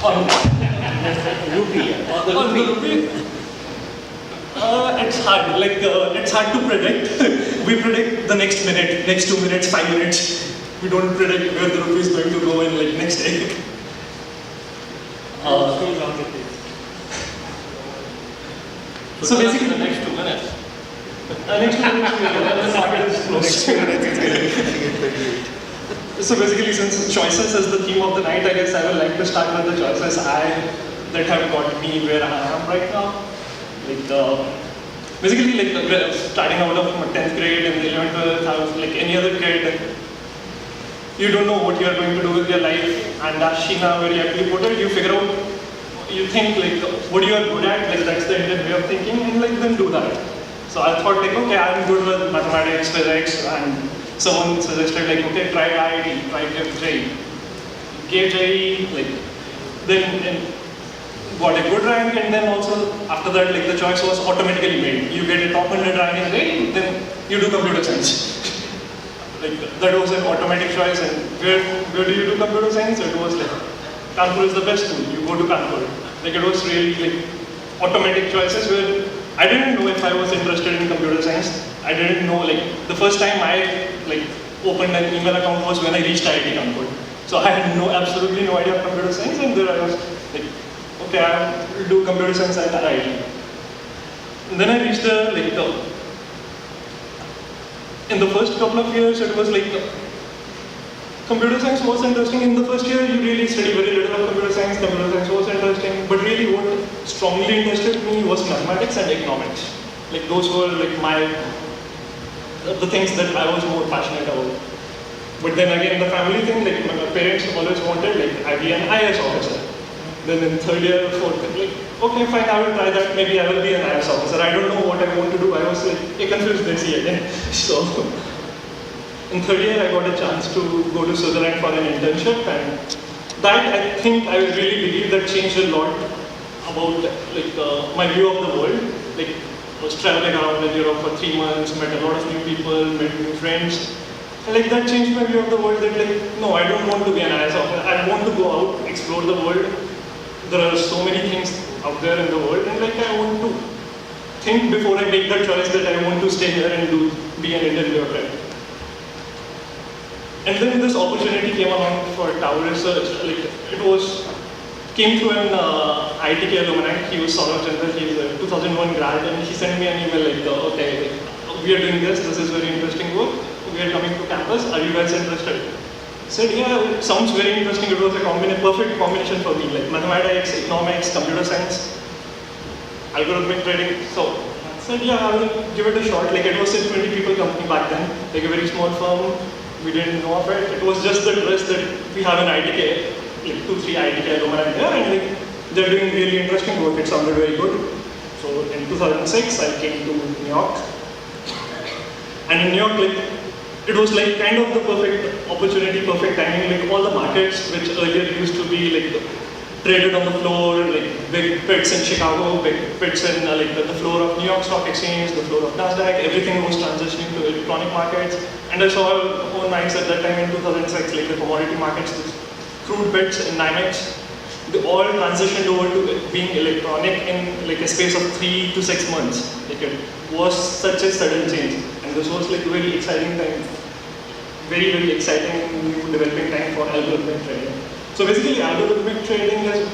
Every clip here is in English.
On rupee. On the rupee. It's hard. It's hard to predict. We predict the next minute, next 2 minutes, 5 minutes. We don't predict where the rupee is going to go in next day. So basically, the next 2 minutes. Next 2 minutes, the market is closed. So basically, since choices is the theme of the night, I guess I would like to start with the choices that have got me where I am right now. Basically, starting out of 10th grade and 11th, 12th, I was like any other kid. You don't know what you are going to do with your life, and as Sheena very aptly put it, you figure out, you think what you are good at, that's the Indian way of thinking, and then do that. So I thought okay, I'm good with mathematics, physics, and someone suggested okay, try IIT, try GAVE JEE, then got a good rank, and then also after that the choice was automatically made. You get a top 100 rank in GAVE, then you do computer science. That was an automatic choice, and where do you do computer science? It was Kanpur is the best school, you go to Kanpur. It was really automatic choices where I didn't know if I was interested in computer science. I didn't know, the first time I opened an email account was when I reached IIT Kanpur. So I had absolutely no idea of computer science, and there I was okay, I will do computer science at IIT. And then I reached in the first couple of years, it was computer science was interesting. In the first year, you really study very little of computer science. Computer science was interesting, but really what strongly interested me was mathematics and economics. Those were the things that I was more passionate about. But then again, the family thing, my parents always wanted, I be an IAS officer. Then in third year, fourth, okay, fine, I will try that. Maybe I will be an IAS officer. I don't know what I want to do. I was confused this year again. So in third year, I got a chance to go to Switzerland for an internship, and that I think I really believe that changed a lot about my view of the world. I was traveling around in Europe for 3 months, met a lot of new people, met new friends. And that changed my view of the world that no, I don't want to be an IAS officer. I want to go out, explore the world. There are so many things out there in the world, and I want to think before I make that choice that I want to stay here and be an Indian bureaucrat. And then this opportunity came along for Tower Research. Came through an IITK alumni. He was Saurabh Chandra. He was a 2001 grad, and he sent me an email okay, we are doing this. This is very interesting work. We are coming to campus. Are you guys interested? I said, yeah, it sounds very interesting. It was a perfect combination for me, mathematics, economics, computer science, algorithmic trading. So I said, yeah, I will give it a shot. It was a 20 people company back then, a very small firm. We didn't know of it. It was just the trust that we have an IITK, 2-3 IITK alumni there, and they're doing really interesting work. It sounded very good. So in 2006, I came to New York. And in New York, it was kind of the perfect opportunity, perfect timing. All the markets, which earlier used to be traded on the floor, big pits in Chicago, big pits in the floor of New York Stock Exchange, the floor of NASDAQ, everything was transitioning to electronic markets. And I saw our own eyes at that time in 2006, the commodity markets, the crude bits in NYMEX, they all transitioned over to being electronic in a space of 3 to 6 months. It was such a sudden change. And this was very exciting time, very, very exciting new developing time for algorithmic trading. So basically, algorithmic trading is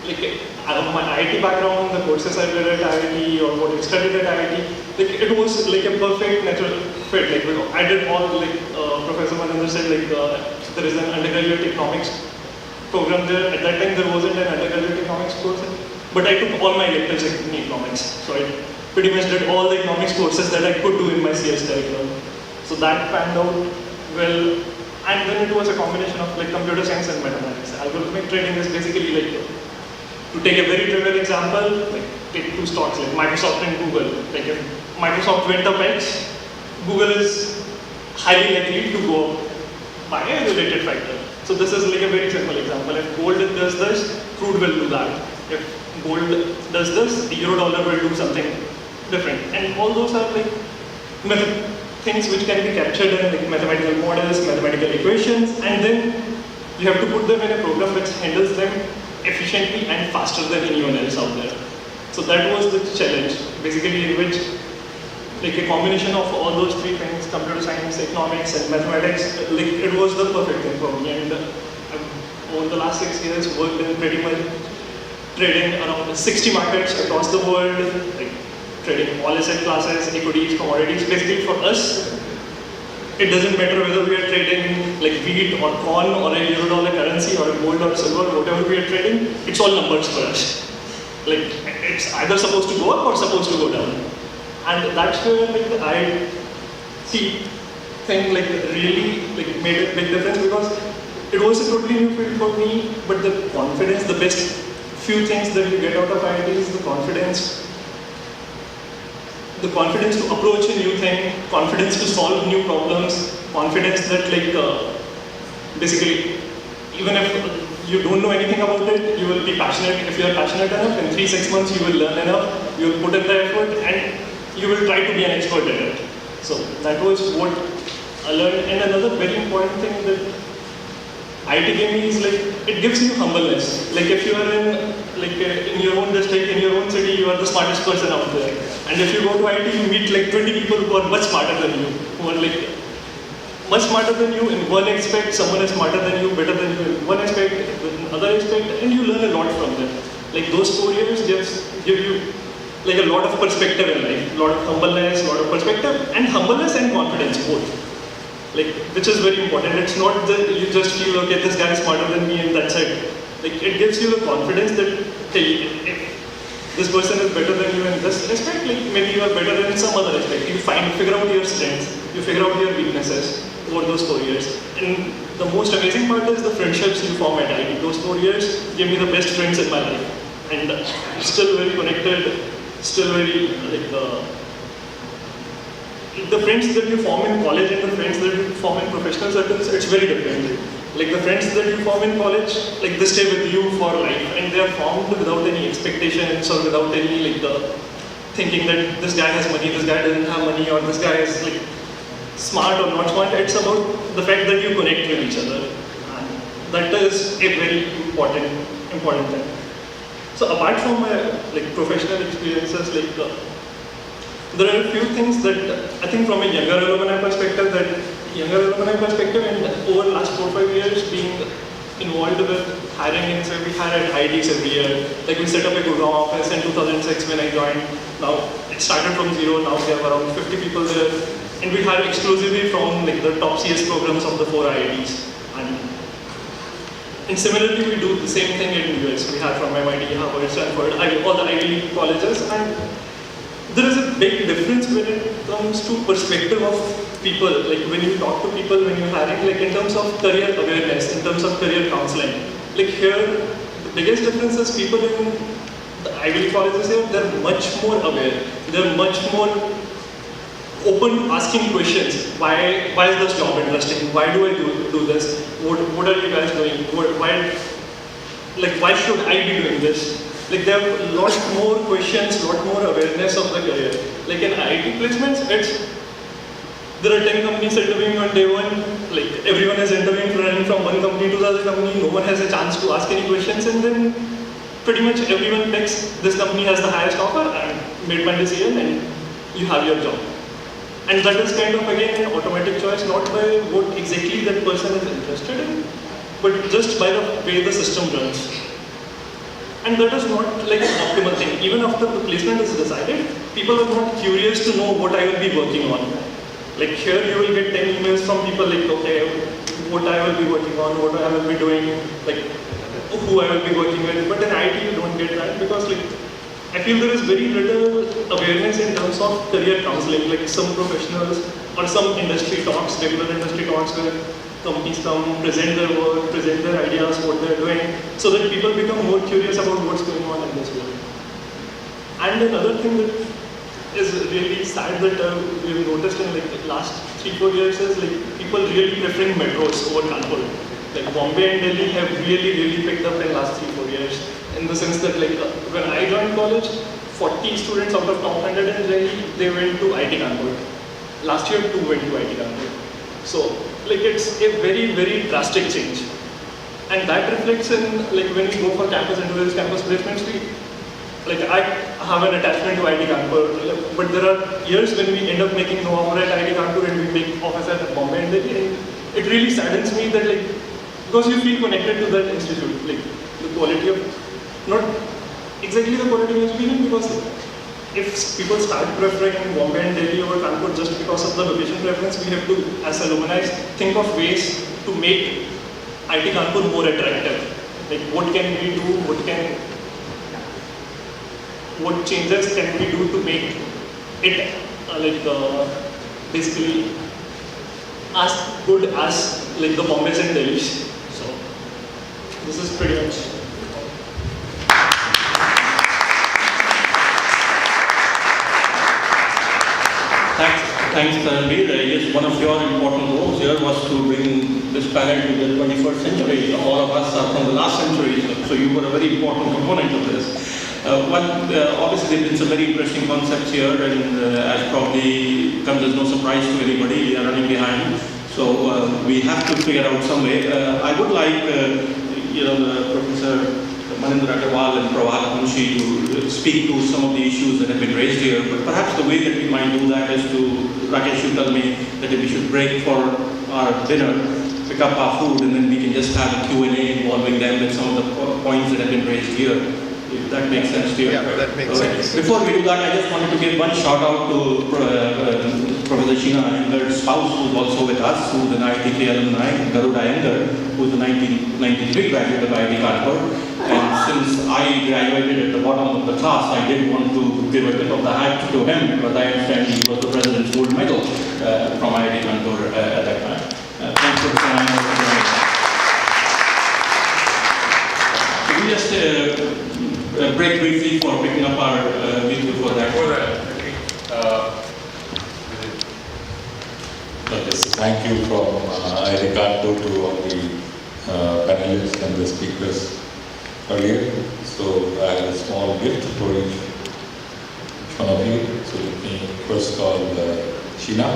my IIT background, the courses I did at IIT or what I studied at IIT, it was a perfect natural fit. I did all Professor Manandra said there is an undergraduate economics program there. At that time there wasn't an undergraduate economics course, but I took all my electives in economics. So I pretty much did all the economics courses that I could do in my CS curriculum. So that panned out well. And then it was a combination of computer science and mathematics. Algorithmic trading is basically to take a very trivial example, take 2 stocks Microsoft and Google. If Microsoft went up X, Google is highly likely to go up by a related factor. So this is a very simple example. If gold does this, crude will do that. If gold does this, the euro dollar will do something different. And all those are things which can be captured in mathematical models, mathematical equations, and then You have to put them in a program which handles them efficiently and faster than anyone else out there. So that was the challenge, basically, in which like a combination of all those three things, computer science, economics, and mathematics, like it was the perfect thing for me. And I've, over the last 6 years, worked in pretty much trading around 60 markets across the world, like trading all asset classes, equities, commodities. Basically, for us, it doesn't matter whether we are trading like wheat or corn or a euro-dollar currency or a gold or silver, whatever we are trading, it's all numbers for us. Like it's either supposed to go up or supposed to go down. And that's where like the IT thing like really like made a big difference, because it was a totally new field for me, but the confidence, the best few things that you get out of IT is the confidence to approach a new thing, confidence to solve new problems, confidence that like basically even if you don't know anything about it, you will be passionate. If you are passionate enough, in 3-6 months you will learn enough, you will put in the effort, and you will try to be an expert at it. So that was what I learned. And another very important thing that IT gave me is like, it gives you humbleness. Like if you are in your own district, in your own city, you are the smartest person out there. And if you go to IT, you meet like 20 people who are much smarter than you, who are like much smarter than you in one aspect, someone is smarter than you, better than you in one aspect, in another aspect, and you learn a lot from them. Like those 4 years give you like a lot of perspective in life, a lot of humbleness, a lot of perspective, and humbleness and confidence both. Like, which is very important. It's not that you just feel, okay, this guy is smarter than me and that's it. Like, it gives you the confidence that, hey, if this person is better than you in this aspect, like maybe you are better than some other aspect. You figure out your strengths, you figure out your weaknesses over those 4 years. And the most amazing part is the friendships you form at IT. Those 4 years gave me the best friends in my life. And I'm still very connected, still very, like, the friends that you form in college and the friends that you form in professional circles, it's very different. Like the friends that you form in college, like they stay with you for life, and they are formed without any expectations or without any like thinking that this guy has money, this guy doesn't have money, or this guy is like smart or not smart. It's about the fact that you connect with each other, and that is a very important thing. So apart from my like professional experiences, like there are a few things that I think from a younger alumni perspective, and over the last 4 or 5 years being involved with hiring, and so we hire at IITs every year. Like we set up a Gurgaon office in 2006 when I joined. Now it started from zero, now we have around 50 people there. And we hire exclusively from like the top CS programs of the 4 IITs. And similarly, we do the same thing in US. We hire from MIT, Harvard, Stanford, all the Ivy League colleges. And there is a big difference when it comes to perspective of people. Like when you talk to people, when you're hiring, like in terms of career awareness, in terms of career counseling. Like here, the biggest difference is people in the Ivy League colleges here, they're much more aware. They're much more open to asking questions. Why is this job interesting? Why do I do this? What are you guys doing? Why should I be doing this? Like there are a lot more questions, a lot more awareness of the career. Like in IT placements, there are 10 companies interviewing on day one. Like everyone is interviewing, running from one company to the other company. No one has a chance to ask any questions, and then pretty much everyone picks this company has the highest offer and made my decision, and you have your job. And that is kind of again an automatic choice, not by what exactly that person is interested in, but just by the way the system runs. And that is not like an optimal thing. Even after the placement is decided, people are not curious to know what I will be working on. Like here you will get 10 emails from people like, okay, what I will be working on, what I will be doing, like who I will be working with. But in IT you don't get that, because like I feel there is very little awareness in terms of career counseling. Like some professionals or some industry talks, regular industry talks where companies come, present their work, present their ideas, what they're doing, so that people become more curious about what's going on in this world. And another thing that is really sad that we've noticed in like the last 3-4 years is like people really preferring metros over Kanpur. Like Bombay and Delhi have really picked up in the last 3-4 years, in the sense that like when I joined college, 40 students out of top 100 in Delhi, they went to IIT Kanpur. Last year 2 went to IIT Kanpur. So like it's a very drastic change. And that reflects in, like, when we go for campus interviews, campus placements, I have an attachment to IIT Kanpur, but there are years when we end up making no offer at IIT Kanpur and we make offers at Bombay and Delhi, and it really saddens me that, like, because you feel connected to that institute, like, the quality of, not exactly the quality of experience, because if people start preferring Bombay and Delhi over Kanpur just because of the location preference, we have to, as alumni, think of ways to make IIT Kanpur more attractive. Like, what can we do, what changes can we do to make it basically as good as like the Bombays and Delhis. So this is pretty much. Thanks, Tanvir. Yes, one of your important goals here was to bring this panel to the 21st century. All of us are from the last century, so you were a very important component of this. Obviously, there have been some very interesting concepts here, and as probably comes as no surprise to anybody, we are running behind. So we have to figure out some way. I would like, Professor Manindra Agarwal and Prabhat Munshi to speak to some of the issues that have been raised here. But perhaps the way that we might do that is to, Rakesh, you tell me that if we should break for our dinner, pick up our food, and then we can just have a Q&A involving them with some of the points that have been raised here. If that makes sense to you. Yeah, that makes sense. Before we do that, I just wanted to give one shout out to Professor Sheena Iyengar's spouse, who's also with us, who's an IITK alumni, Garuda Iyengar, who's a 1993 graduate of IIT Kanpur. And since I graduated at the bottom of the class, I did want to give a bit of the hat to him, because I understand he was the President's Gold Medal from IIT Kanpur at that time. Thanks for coming. We just break briefly for picking up our video for that. Thank you from IIT Kanpur to all the panelists and the speakers earlier. So I have a small gift for each one of you. So let me first call Sheena.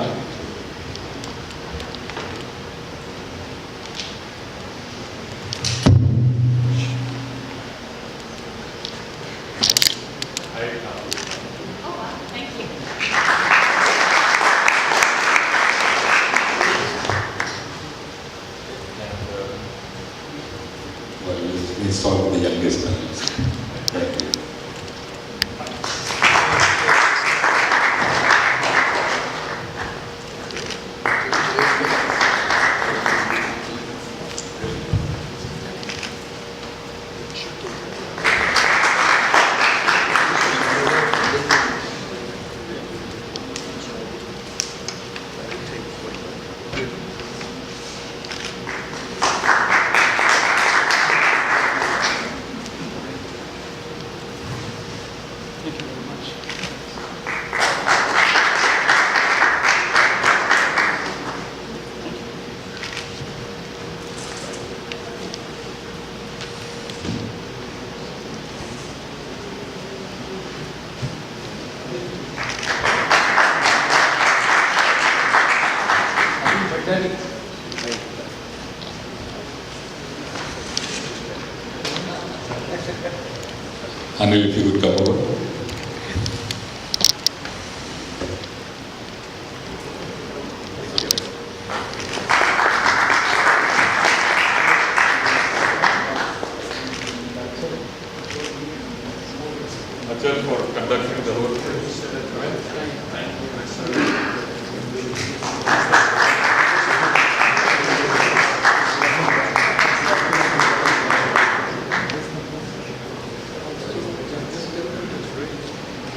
We'll start with the youngest panelist. Thank you. Anil, if you would come over. Achal for conducting the whole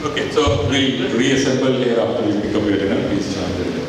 Okay, so we'll reassemble here after we pick up your dinner. Please join the dinner.